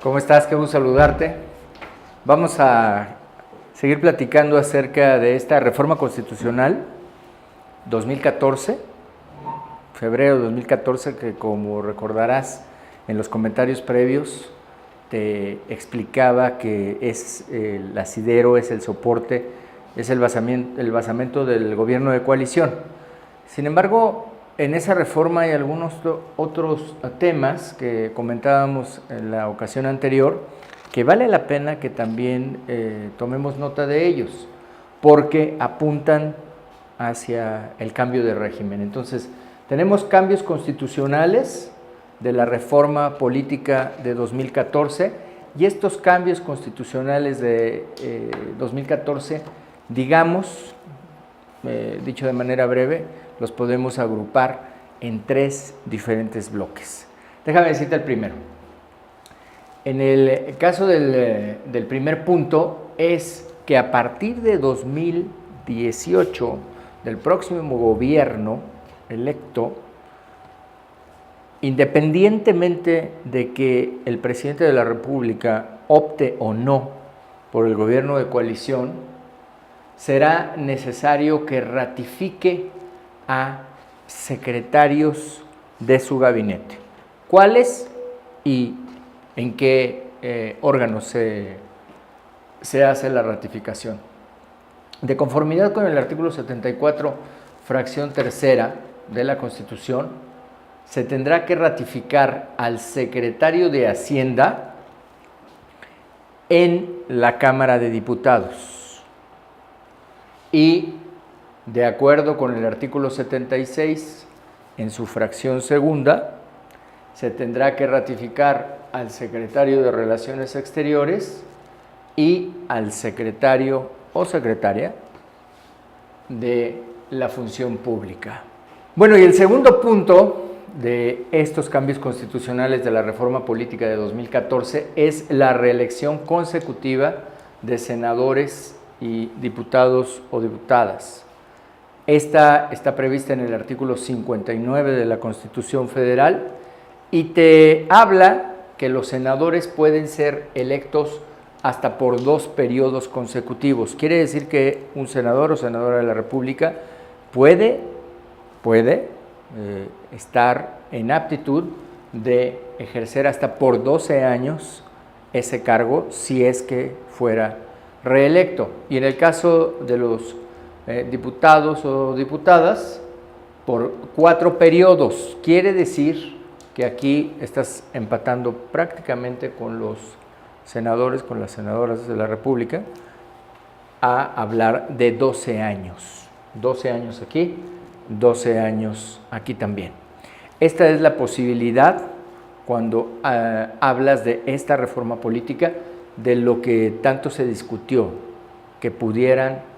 ¿Cómo estás? Qué gusto saludarte. Vamos a seguir platicando acerca de esta reforma constitucional 2014, febrero de 2014, que como recordarás en los comentarios previos te explicaba que es el asidero, es el soporte, es el basamento del gobierno de coalición. Sin embargo, en esa reforma hay algunos otros temas que comentábamos en la ocasión anterior que vale la pena que también tomemos nota de ellos, porque apuntan hacia el cambio de régimen. Entonces, tenemos cambios constitucionales de la reforma política de 2014 y estos cambios constitucionales de 2014, digamos, dicho de manera breve, los podemos agrupar en tres diferentes bloques. Déjame decirte el primero. En el caso del primer punto es que a partir de 2018, del próximo gobierno electo, independientemente de que el presidente de la República opte o no por el gobierno de coalición, será necesario que ratifique a secretarios de su gabinete. ¿Cuáles y en qué órganos se hace la ratificación? De conformidad con el artículo 74, fracción tercera de la Constitución, se tendrá que ratificar al secretario de Hacienda en la Cámara de Diputados. Y de acuerdo con el artículo 76, en su fracción segunda, se tendrá que ratificar al secretario de Relaciones Exteriores y al secretario o secretaria de la Función Pública. Bueno, y el segundo punto de estos cambios constitucionales de la reforma política de 2014 es la reelección consecutiva de senadores y diputados o diputadas. Esta está prevista en el artículo 59 de la Constitución Federal y te habla que los senadores pueden ser electos hasta por 2 periodos consecutivos. Quiere decir que un senador o senadora de la República puede estar en aptitud de ejercer hasta por 12 años ese cargo si es que fuera reelecto. Y en el caso de los diputados o diputadas, por 4 periodos. Quiere decir que aquí estás empatando prácticamente con los senadores, con las senadoras de la República, a hablar de 12 años. 12 años aquí, 12 años aquí también. Esta es la posibilidad cuando hablas de esta reforma política, de lo que tanto se discutió, que pudieran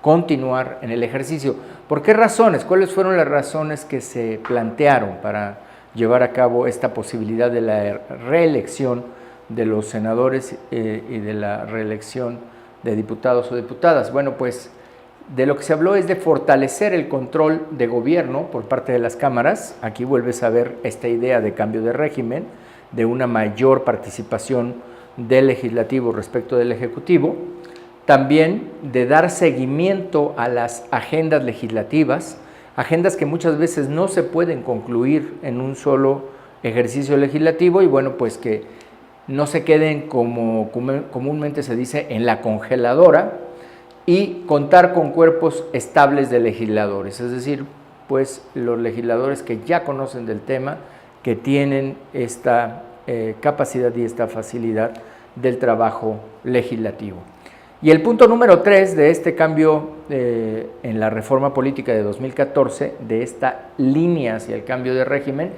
continuar en el ejercicio. ¿Por qué razones? ¿Cuáles fueron las razones que se plantearon para llevar a cabo esta posibilidad de la reelección de los senadores y de la reelección de diputados o diputadas? Bueno, pues de lo que se habló es de fortalecer el control de gobierno por parte de las cámaras. Aquí vuelves a ver esta idea de cambio de régimen, de una mayor participación del legislativo respecto del ejecutivo. También de dar seguimiento a las agendas legislativas, agendas que muchas veces no se pueden concluir en un solo ejercicio legislativo y bueno, pues que no se queden, como comúnmente se dice, en la congeladora, y contar con cuerpos estables de legisladores, es decir, pues los legisladores que ya conocen del tema, que tienen esta capacidad y esta facilidad del trabajo legislativo. Y el punto número 3 de este cambio en la reforma política de 2014, de esta línea hacia el cambio de régimen,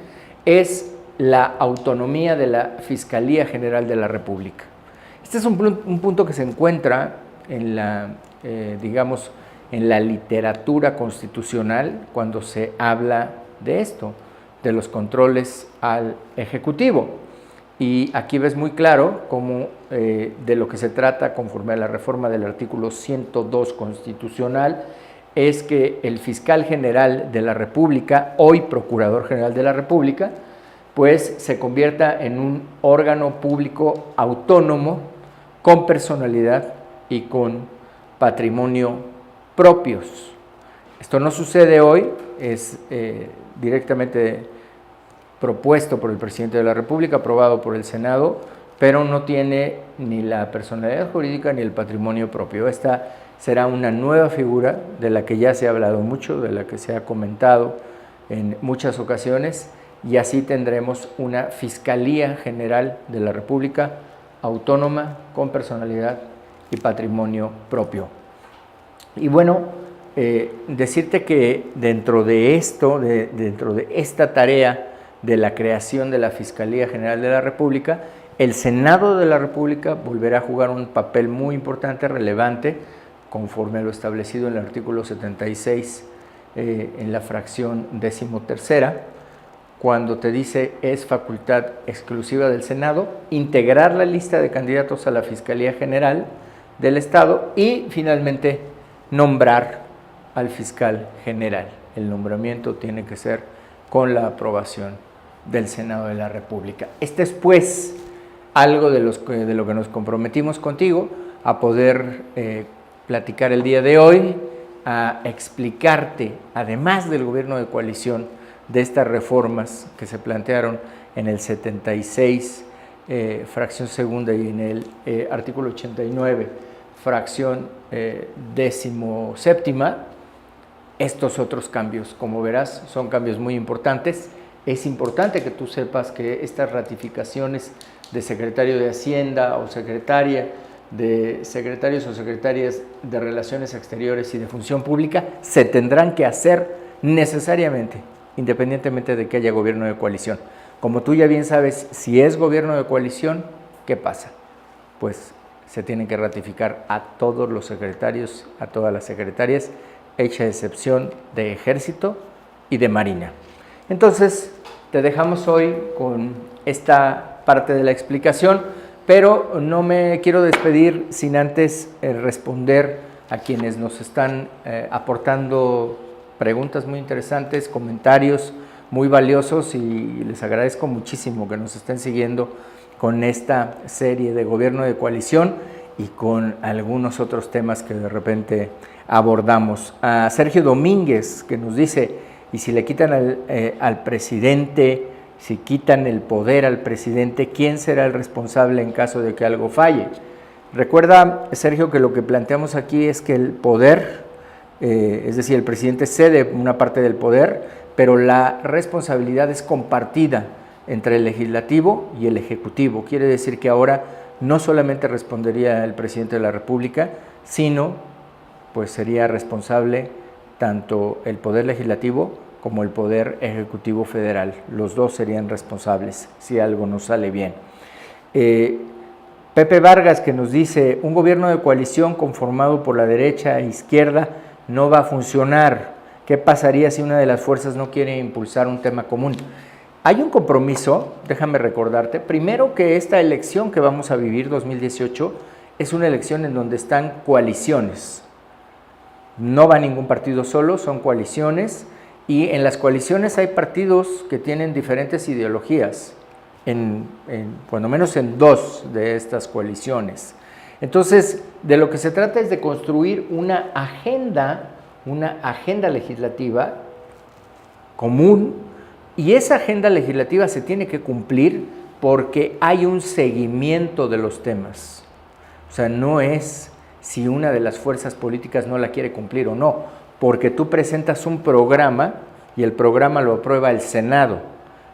es la autonomía de la Fiscalía General de la República. Este es un punto que se encuentra en la, digamos, en la literatura constitucional cuando se habla de esto, de los controles al Ejecutivo. Y aquí ves muy claro cómo de lo que se trata conforme a la reforma del artículo 102 constitucional es que el fiscal general de la República, hoy Procurador General de la República, pues se convierta en un órgano público autónomo, con personalidad y con patrimonio propios. Esto no sucede hoy, es directamente propuesto por el presidente de la República, aprobado por el Senado, pero no tiene ni la personalidad jurídica ni el patrimonio propio. Esta será una nueva figura de la que ya se ha hablado mucho, de la que se ha comentado en muchas ocasiones, y así tendremos una Fiscalía General de la República autónoma, con personalidad y patrimonio propio. Y bueno, decirte que dentro de esto, dentro de esta tarea de la creación de la Fiscalía General de la República, el Senado de la República volverá a jugar un papel muy importante, relevante, conforme a lo establecido en el artículo 76, en la fracción 13ª, cuando te dice es facultad exclusiva del Senado integrar la lista de candidatos a la Fiscalía General del Estado y finalmente nombrar al fiscal general. El nombramiento tiene que ser con la aprobación del Senado de la República. Este es pues algo de lo que nos comprometimos contigo a poder platicar el día de hoy, a explicarte, además del gobierno de coalición, de estas reformas que se plantearon en el 76, fracción segunda, y en el artículo 89, fracción 17ª, estos otros cambios. Como verás, son cambios muy importantes. Es importante que tú sepas que estas ratificaciones de secretario de Hacienda o secretaria, de secretarios o secretarias de Relaciones Exteriores y de Función Pública, se tendrán que hacer necesariamente, independientemente de que haya gobierno de coalición. Como tú ya bien sabes, si es gobierno de coalición, ¿qué pasa? Pues se tienen que ratificar a todos los secretarios, a todas las secretarias, hecha excepción de Ejército y de Marina. Entonces, te dejamos hoy con esta parte de la explicación, pero no me quiero despedir sin antes responder a quienes nos están aportando preguntas muy interesantes, comentarios muy valiosos, y les agradezco muchísimo que nos estén siguiendo con esta serie de gobierno de coalición y con algunos otros temas que de repente abordamos. A Sergio Domínguez, que nos dice, y si le quitan al presidente, si quitan el poder al presidente, ¿quién será el responsable en caso de que algo falle? Recuerda, Sergio, que lo que planteamos aquí es que el poder, es decir, el presidente cede una parte del poder, pero la responsabilidad es compartida entre el legislativo y el ejecutivo. Quiere decir que ahora no solamente respondería el presidente de la República, sino pues sería responsable tanto el poder legislativo como el poder ejecutivo federal. Los dos serían responsables si algo no sale bien. Pepe Vargas, que nos dice, un gobierno de coalición conformado por la derecha e izquierda no va a funcionar. ¿Qué pasaría si una de las fuerzas no quiere impulsar un tema común? Hay un compromiso, déjame recordarte, primero, que esta elección que vamos a vivir, 2018, es una elección en donde están coaliciones. No va ningún partido solo, son coaliciones, y en las coaliciones hay partidos que tienen diferentes ideologías, cuando menos en dos de estas coaliciones. Entonces, de lo que se trata es de construir una agenda legislativa común, y esa agenda legislativa se tiene que cumplir porque hay un seguimiento de los temas. O sea, no es si una de las fuerzas políticas no la quiere cumplir o no, porque tú presentas un programa y el programa lo aprueba el Senado,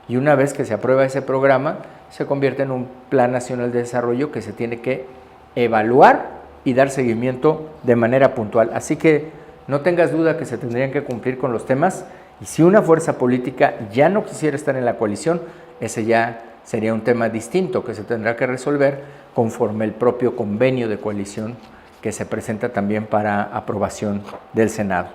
y una vez que se aprueba ese programa, se convierte en un Plan Nacional de Desarrollo que se tiene que evaluar y dar seguimiento de manera puntual. Así que no tengas duda que se tendrían que cumplir con los temas, y si una fuerza política ya no quisiera estar en la coalición, ese ya sería un tema distinto que se tendrá que resolver conforme el propio convenio de coalición que se presenta también para aprobación del Senado.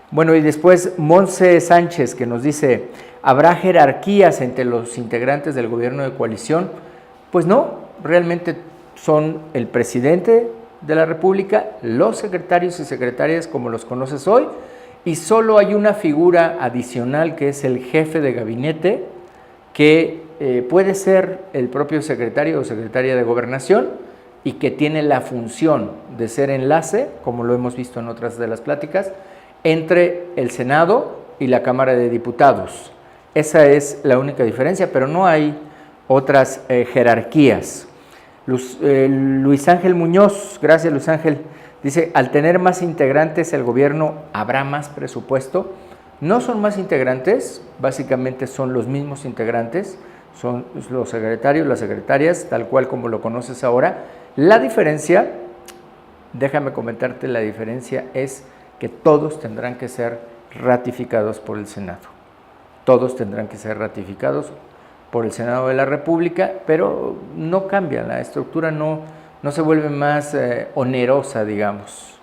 Bueno, y después Monse Sánchez, que nos dice, ¿habrá jerarquías entre los integrantes del gobierno de coalición? Pues no, realmente son el presidente de la República, los secretarios y secretarias como los conoces hoy, y solo hay una figura adicional que es el jefe de gabinete, que puede ser el propio secretario o secretaria de Gobernación y que tiene la función de ser enlace, como lo hemos visto en otras de las pláticas, entre el Senado y la Cámara de Diputados. Esa es la única diferencia, pero no hay otras jerarquías. Luis Ángel Muñoz, gracias Luis Ángel, dice, al tener más integrantes el gobierno, ¿habrá más presupuesto? No son más integrantes, básicamente son los mismos integrantes, son los secretarios, las secretarias, tal cual como lo conoces ahora. La diferencia, déjame comentarte, la diferencia es que todos tendrán que ser ratificados por el Senado. Todos tendrán que ser ratificados por el Senado de la República, pero no cambia, la estructura no se vuelve más onerosa, digamos.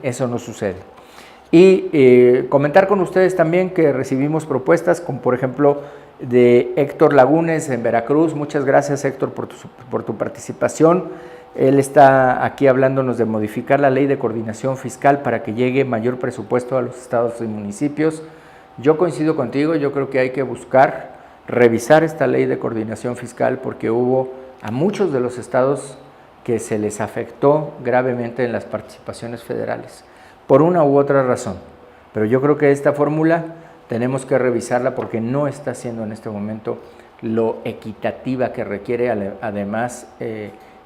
Eso no sucede. Y comentar con ustedes también que recibimos propuestas, como por ejemplo de Héctor Lagunes en Veracruz. Muchas gracias, Héctor, por tu participación. Él está aquí hablándonos de modificar la ley de coordinación fiscal para que llegue mayor presupuesto a los estados y municipios. Yo coincido contigo, yo creo que hay que buscar revisar esta ley de coordinación fiscal porque hubo a muchos de los estados que se les afectó gravemente en las participaciones federales, por una u otra razón. Pero yo creo que esta fórmula tenemos que revisarla porque no está siendo en este momento lo equitativa que requiere, además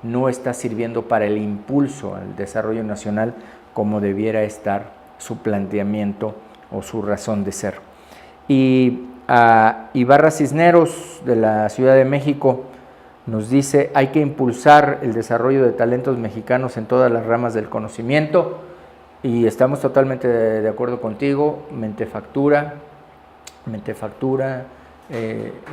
no está sirviendo para el impulso al desarrollo nacional como debiera estar su planteamiento o su razón de ser. Y a Ibarra Cisneros de la Ciudad de México nos dice, hay que impulsar el desarrollo de talentos mexicanos en todas las ramas del conocimiento, y estamos totalmente de acuerdo contigo. Mentefactura,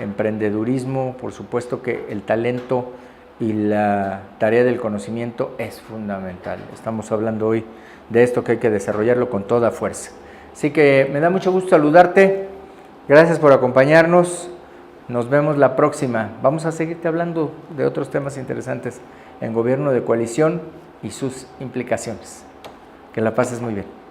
emprendedurismo, por supuesto que el talento y la tarea del conocimiento es fundamental. Estamos hablando hoy de esto, que hay que desarrollarlo con toda fuerza. Así que me da mucho gusto saludarte, gracias por acompañarnos, nos vemos la próxima. Vamos a seguirte hablando de otros temas interesantes en gobierno de coalición y sus implicaciones. Que la pases muy bien.